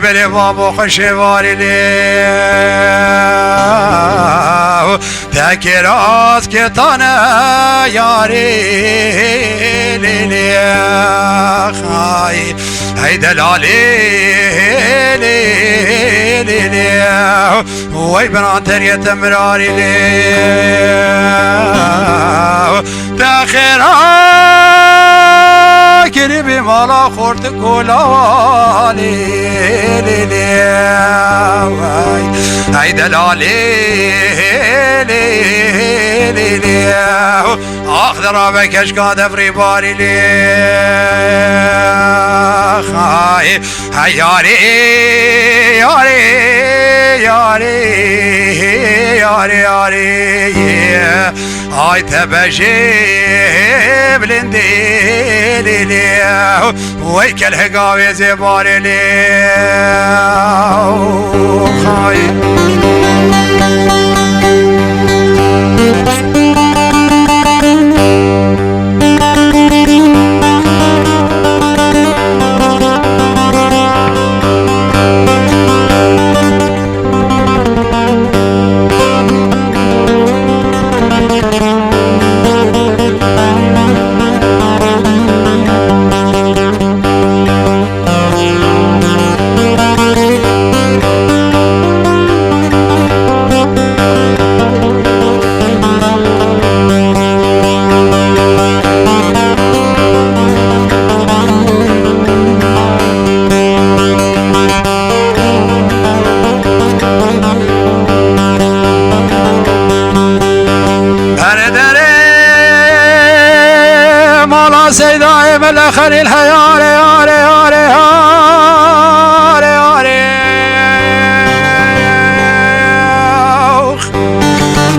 بلی بابو خوشواری لیو تکراز که تانه یاری لیخای ای دلالی لیو وی برانتر یتمراری لیو تخیرا کری بی مالا خورد کلالی لیو ای دلالی لیو آخ درا بکش کاده فری باری لیخای یاری یاری یاری یاری یاری آی تبجی بلندی لیو وی کل هگاوی زباری لیو خای سيداي ملخر الحيار ياري ياري ياري ياري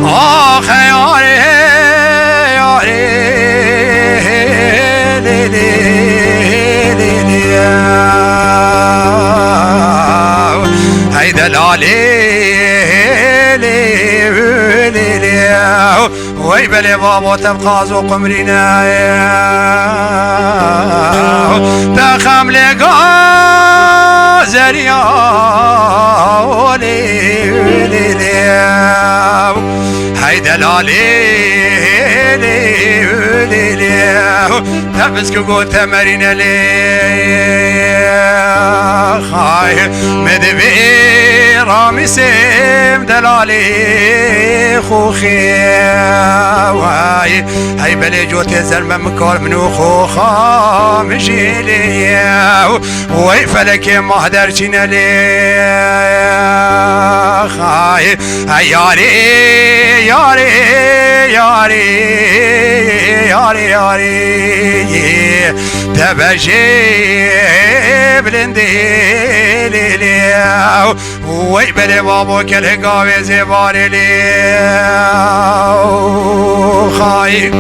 آخ ياري ياري ليلي ليلي هاي دلالي وي بلي بابو تبقى زو قمرنا تخم لقا زريا هاي دلالي تبسك قول تمرين لي خاي مدبي رامي سيم دلالي خوخي واي هاي بلي جوت الزلمة مكور منو خوخا مجيلي وي فلك ما هدرشنا لي خاي هاي ياري ياري ياري ياري ياري تبجي بلندي ليو وي بلي بابو كل هقاوي زباري ليو خاي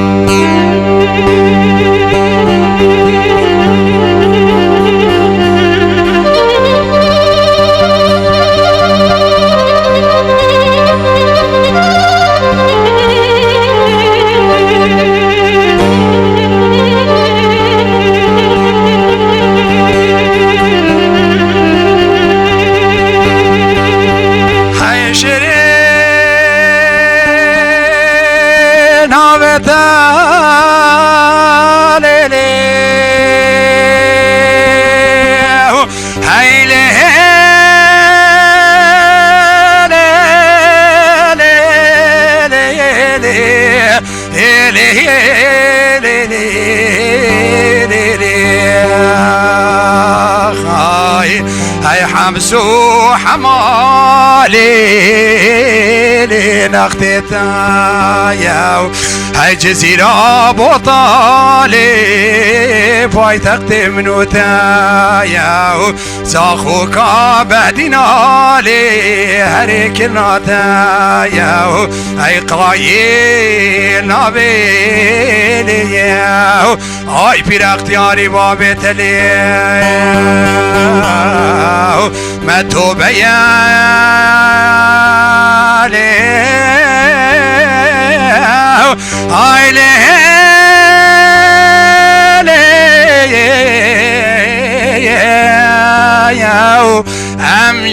هاي حمسو حمالي لنختي تايو هاي جزيرة بطالي بايتقت منو تايو زاخوكا بعدنا لي هريك الناتايو هاي قايل نابيلي هاي براختياري بابت لي ما توبيا لي هاي لي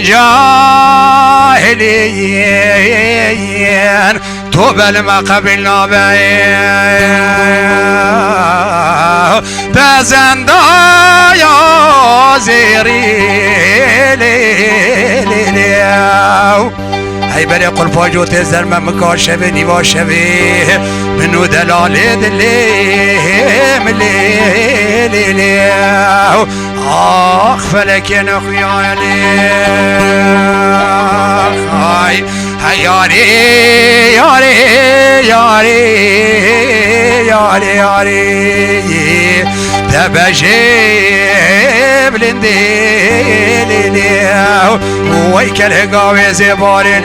جاهلين توبل ما قبلنا بيه بزندا يا زيري هاي بري قل فاجو تزر ما مكاشفه نيوا شفه منو دلالي دليم ليلي آخ فلك يا نخيالي هاي ياري ياري ياري ياري ياري تبجيب لنديلي ويك الهقاوي زباري